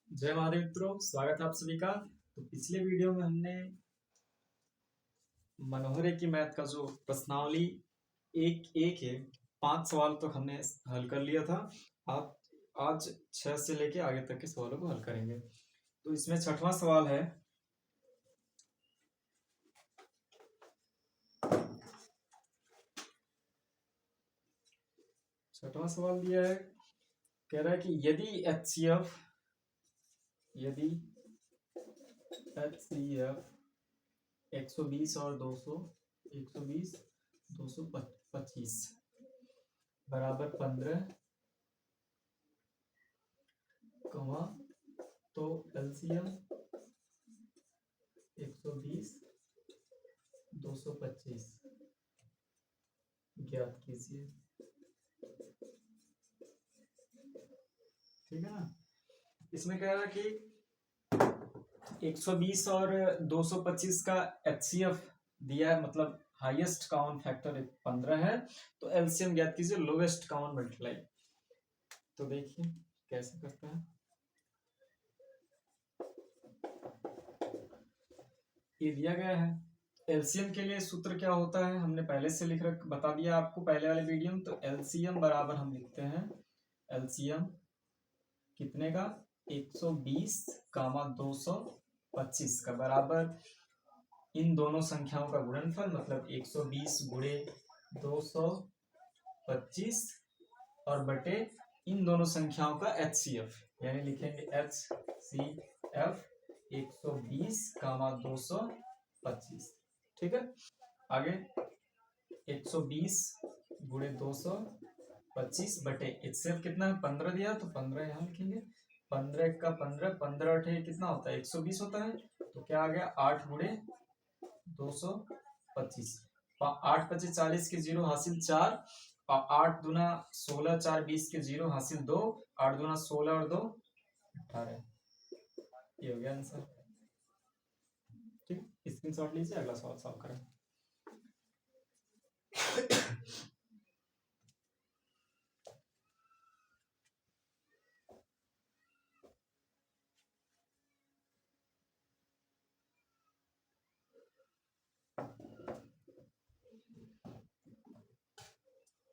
जय महादेव मित्रों, स्वागत है आप सभी का। तो पिछले वीडियो में हमने मनोहरे की मैथ का जो प्रश्नावली एक एक है 5 सवाल तक हमने हल कर लिया था। आप आज 6 से लेके आगे तक के सवालों को हल करेंगे। तो इसमें छठवां सवाल है, छठवां सवाल दिया है, कह रहा है कि यदि HCF 120 और 200 120 225 बराबर 15 कमा तो LCM 120 225 ज्ञात कीजिए। ठीक है ना। इसमें कह रहा है कि 120 और 225 का HCF दिया है, मतलब हाईएस्ट कॉमन फैक्टर 15 है, तो LCM ज्ञात कीजिए, लोवेस्ट कॉमन मल्टीप्लाई। तो देखिए कैसे करते हैं। ये दिया गया है, LCM के लिए सूत्र क्या होता है हमने पहले से बता दिया आपको पहले वाले वीडियो में। तो LCM बराबर हम लिखते हैं, LCM कितने का 120 कामा 225 का बराबर इन दोनों संख्याओं का गुणनफल, मतलब 120 गुणे 225 और बटे इन दोनों संख्याओं का HCF, यानी लिखेंगे HCF 120 कामा 225। ठीक है, आगे 120 गुणे 225 बटे HCF कितना है 15 दिया, तो 15 यहाँ लिखेंगे। 15 का 15, 15 अठे कितना होता है 120 होता है, तो क्या आ गया 8 गुणे 225। 8 पचे 40 के 0 हासिल 4 और 8 दूना 16 4 20 के 0 हासिल 2, 8 दूना 16 और 2 18। ये हो गया आंसर। ठीक, स्क्रीनशॉट लीजिए, अगला सवाल सॉल्व करें।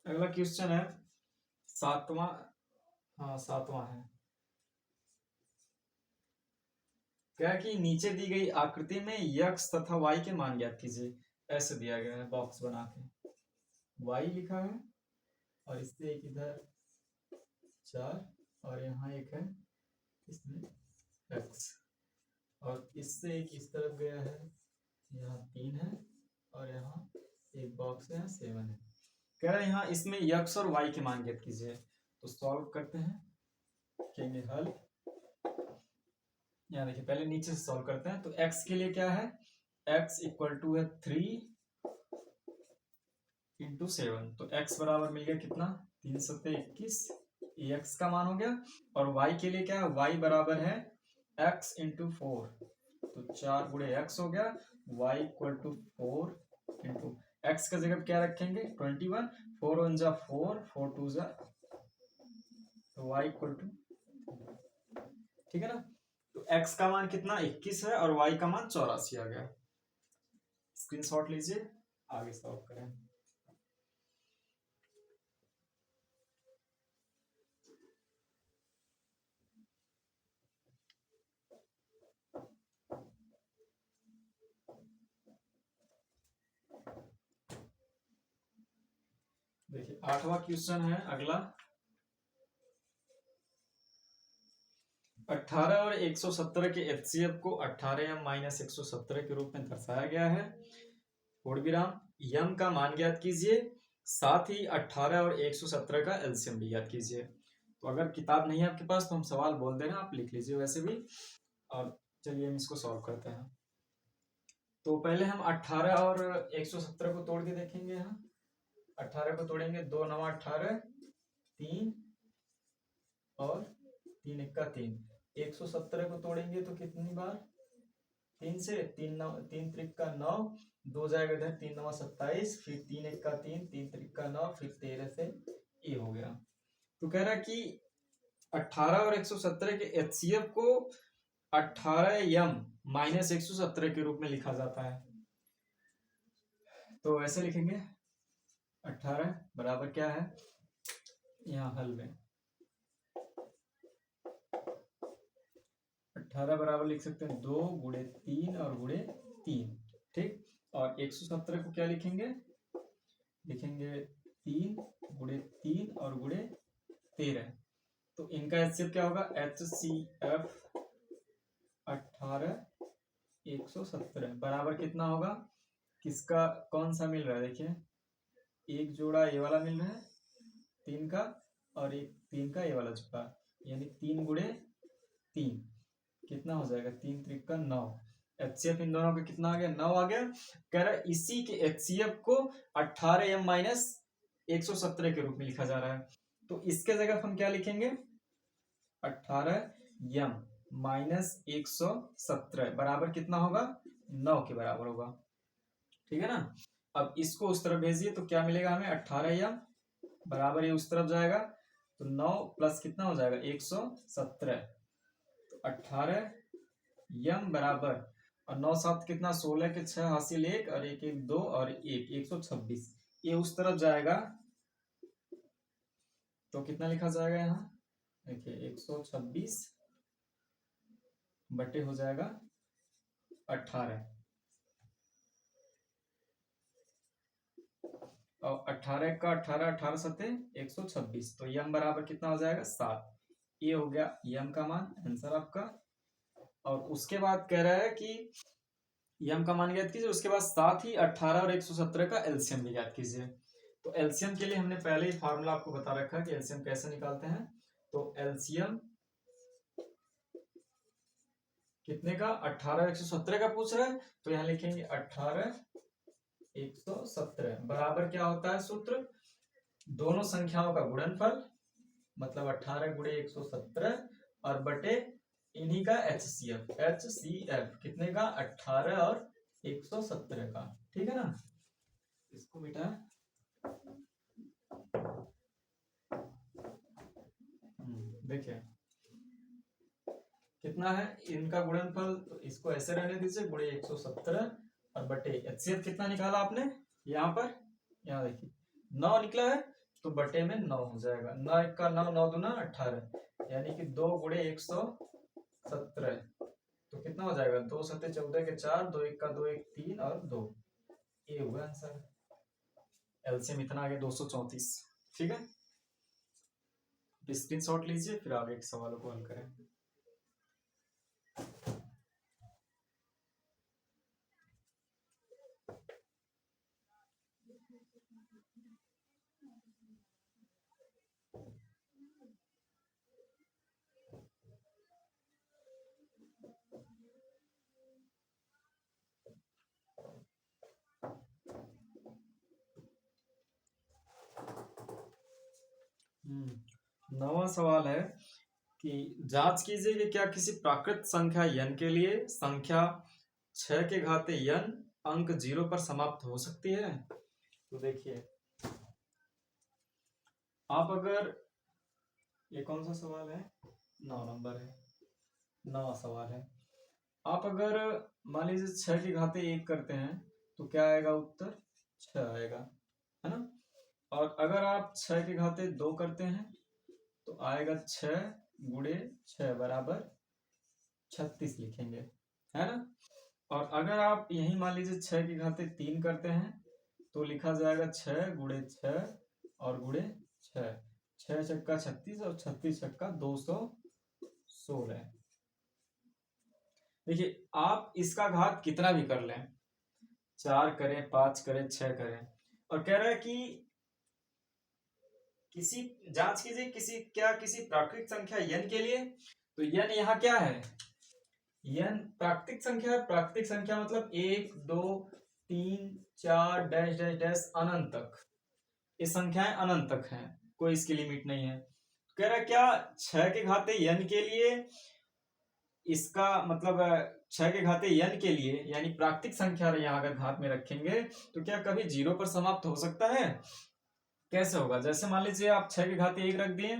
अगला क्वेश्चन है सातवां, हाँ सातवां है। क्या कि नीचे दी गई आकृति में x तथा y के मान ज्ञात कीजिए। ऐसे दिया गया है बॉक्स बना के, y लिखा है और इससे एक इधर 4 और यहाँ एक है इसमें x, और इससे एक इस तरफ गया है, यहाँ 3 है और यहाँ एक बॉक्स है 7 है। कह रहा है यहाँ इसमें x और y के मान ज्ञात कीजिए। तो सॉल्व करते हैं, कहेंगे हल। यहाँ देखिए पहले नीचे से सॉल्व करते हैं। तो x के लिए क्या है, x इक्वल टू है 3 इंटू 7, तो x बराबर मिल गया कितना 3 सत्ते 21, ये x का मान हो गया। और y के लिए क्या है, y बराबर है x इंटू 4, तो 4 गुणे x हो गया। y equal to 4 into x का जगह क्या रखेंगे 21, 4 1 जा 4, 4 2 जा, तो y इक्वल टू, ठीक है ना। तो x का मान कितना 21 है और y का मान 84 आ गया। स्क्रीनशॉट लीजिए, आगे सॉल्व करें। देखिए आठवां क्वेश्चन है अगला। 18 और 117 के HCF को 18m माइनस 117 के रूप में दर्शाया गया है। कोड विराम यम का मान ज्ञात कीजिए, साथ ही 18 और 117 का LCM भी ज्ञात कीजिए। तो अगर किताब नहीं है आपके पास तो हम सवाल बोल दे रहे हैं, आप लिख लीजिए वैसे भी। और चलिए हम इसको सॉल्व करते हैं। तो पहले हम 18 और 117 को तोड़ के देखेंगे। यहाँ 18 को तोड़ेंगे, 2 9 18, 3 और 3 1 3। 117 को तोड़ेंगे तो कितनी बार 3 से, 3 9 3 त्रिक का 9, 2 जाएगा इधर, 3 9 27, फिर 3 1 3, 3 त्रिक का 9, फिर 13 से ये हो गया। तो कह रहा है कि 18 और 117 के एचसीएफ को 18m माइनस 117 के रूप में लिखा जाता है। तो ऐसे लिखेंगे 18 बराबर क्या है, यहाँ हल में 18 बराबर लिख सकते हैं 2 गुणे 3 और गुणे 3, ठीक। और 117 को क्या लिखेंगे, लिखेंगे 3 गुणे 3 और गुणे 13। तो इनका एचसीएफ क्या होगा, HCF 18 117 बराबर कितना होगा, किसका कौन सा मिल रहा है, देखिए एक जोड़ा ये वाला मिल रहा है 3 का और एक 3 का ये वाला जोड़ा, यानी 3 गुणे 3 कितना हो जाएगा, 3 त्रिका 9। एचसीएफ इन दोनों का कितना आ गया, 9 आ गया। कह रहा है इसी के एचसीएफ को 18m माइनस 117 के रूप में लिखा जा रहा है। तो इसके जगह हम क्या लिखेंगे, 18m माइनस 117 बराबर कितना होगा, 9 के बराबर होगा, ठीक है ना। अब इसको उस तरफ भेजिए तो क्या मिलेगा हमें, 18m बराबर ये उस तरफ जाएगा तो 9 प्लस कितना हो जाएगा 117, तो 18m बराबर और 9 7 कितना 16 के 6 हासिल 1 और 1 1 2 और 1 126, ये उस तरफ जाएगा तो कितना लिखा जाएगा, यहाँ देखिए 126 बटे हो जाएगा 18 और 18 का 18 18 सते 126, तो यम बराबर कितना हो जाएगा 7। ये हो गया यम का मान, आंसर आपका। और उसके बाद कह रहा है कि यम का मान ज्ञात कीजिए, उसके बाद साथ ही 18 और 117 का एलसीएम भी ज्ञात कीजिए। तो एलसीएम के लिए हमने पहले ही फार्मूला आपको बता रखा है कि एलसीएम कैसे निकालते हैं। तो एलसीएम कितने का, 18 117 का पूछ रहा है, तो यहाँ लिखेंगे 18 117 बराबर क्या होता है सूत्र, दोनों संख्याओं का गुणनफल, मतलब 18 गुणे 117 और बटे इन्हीं का HCF कितने का, 18 और 117 का, ठीक है ना। इसको बेटा देखिए कितना है इनका गुणनफल, तो इसको ऐसे रहने दीजिए, गुणे 117 और बटे HCF कितना निकाला आपने, यहाँ पर यहाँ देखिए 9 निकला है तो बटे में 9 हो जाएगा, 9 1 का 9 9 दूना 18, यानी कि 2 गुणे 117 तो कितना हो जाएगा, 2 सत्ते 14 के 4, 2 1 का 2 1 3 और 2, ये हुआ आंसर। एलसीएम इतना आ गया 234, ठीक है। स्क्रीनशॉट लीजिए फिर आगे के सवालों को हल करें। नवा सवाल है कि जांच कीजिए कि क्या किसी प्राकृत संख्या n के लिए संख्या 6 के घाते n अंक 0 पर समाप्त हो सकती है। तो देखिए आप अगर, ये कौन सा सवाल है, 9 नंबर है, 9वां सवाल है। आप अगर मान लीजिए 6 के घाते 1 करते हैं तो क्या आएगा उत्तर, 6 आएगा, है ना। और अगर आप 6 के घाते 2 करते हैं तो आएगा 6 गुणे 6 बराबर 36 लिखेंगे, है ना। और अगर आप यही मान लीजिए 6 के घाते 3 करते हैं तो लिखा जाएगा 6 गुणे 6 और गुणे 6, 6 छक्का 36 और 36 छक्का 216। देखिए आप इसका घात कितना भी कर लें, 4 करें 5 करें 6 करें, और कह रहा है कि किसी जांच कीजिए किसी प्राकृतिक संख्या n के लिए, तो n यहाँ क्या है, n प्राकृतिक संख्या है। प्राकृतिक संख्या मतलब 1 2 3 4 डैश डैश डैश अनंत तक, ये संख्याएं अनंत तक हैं, कोई इसकी लिमिट नहीं है। कह रहा है क्या 6 के घाते n के लिए, इसका मतलब 6 के घाते n के लिए यानी प्राकृतिक संख्या यहाँ अगर घात में रखेंगे तो क्या कभी 0 पर समाप्त हो सकता है। कैसे होगा, जैसे मान लीजिए आप 6 के घाते 1 रख दिए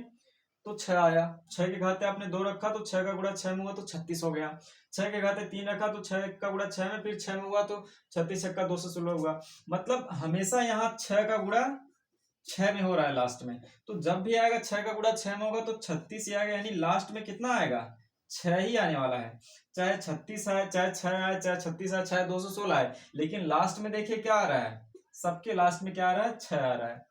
तो 6 आया। 6 के घाते आपने 2 रखा तो 6 का गुणा 6 में हुआ तो 36 हो गया। 6 के घाते 3 रखा तो 6 का गुणा 6 में, फिर 6 में हुआ तो 36 छक्का 216 हुआ। मतलब हमेशा यहाँ 6 का गुणा 6 में हो रहा है लास्ट में। तो जब भी आएगा 6 का गुणा 6 में होगा तो 36 ही आएगा, यानी लास्ट में कितना आएगा, 6 ही आने वाला है। चाहे 36 आए, चाहे 6 आए, चाहे 36 आए, चाहे 216 आए, लेकिन लास्ट में देखिए क्या आ रहा है, सबके लास्ट में क्या आ रहा है, 6 आ रहा है।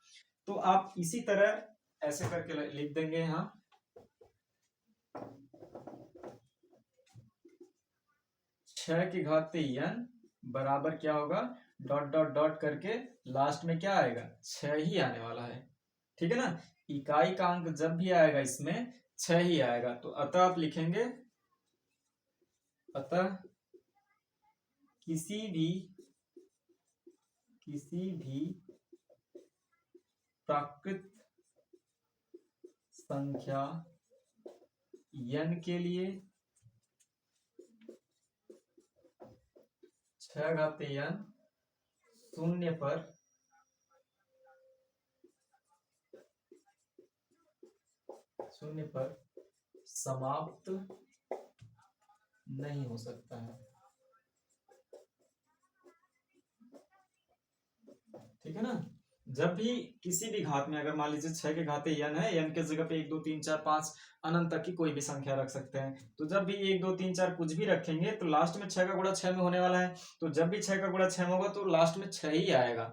तो आप इसी तरह ऐसे करके लिख देंगे यहाँ 6 की घात n बराबर क्या होगा, डॉट डॉट डॉट करके लास्ट में क्या आएगा, 6 ही आने वाला है। ठीक है ना, इकाई का अंक जब भी आएगा इसमें 6 ही आएगा। तो अतः आप लिखेंगे, अतः किसी भी प्राकृत संख्या n के लिए 6 घाते n शून्य पर समाप्त नहीं हो सकता है। ठीक है ना, जब भी किसी भी घात में, अगर मान लीजिए 6 के घाते n है, n के जगह पे 1 2 3 4 5 अनंत तक की कोई भी संख्या रख सकते हैं। तो जब भी 1 2 3 4 कुछ भी रखेंगे तो लास्ट में 6 का गुणा 6 में होने वाला है। तो जब भी 6 का गुणा 6 में होगा तो लास्ट में 6 ही आएगा।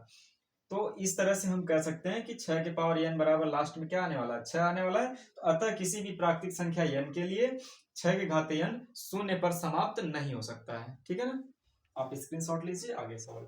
तो इस तरह से हम कह सकते हैं कि 6 के पावर n बराबर लास्ट में क्या आने वाला है, 6 आने वाला है। तो अतः किसी भी प्राकृतिक संख्या n के लिए 6 के घाते n शून्य पर समाप्त नहीं हो सकता है। ठीक है ना, आप स्क्रीनशॉट लीजिए, आगे सवाल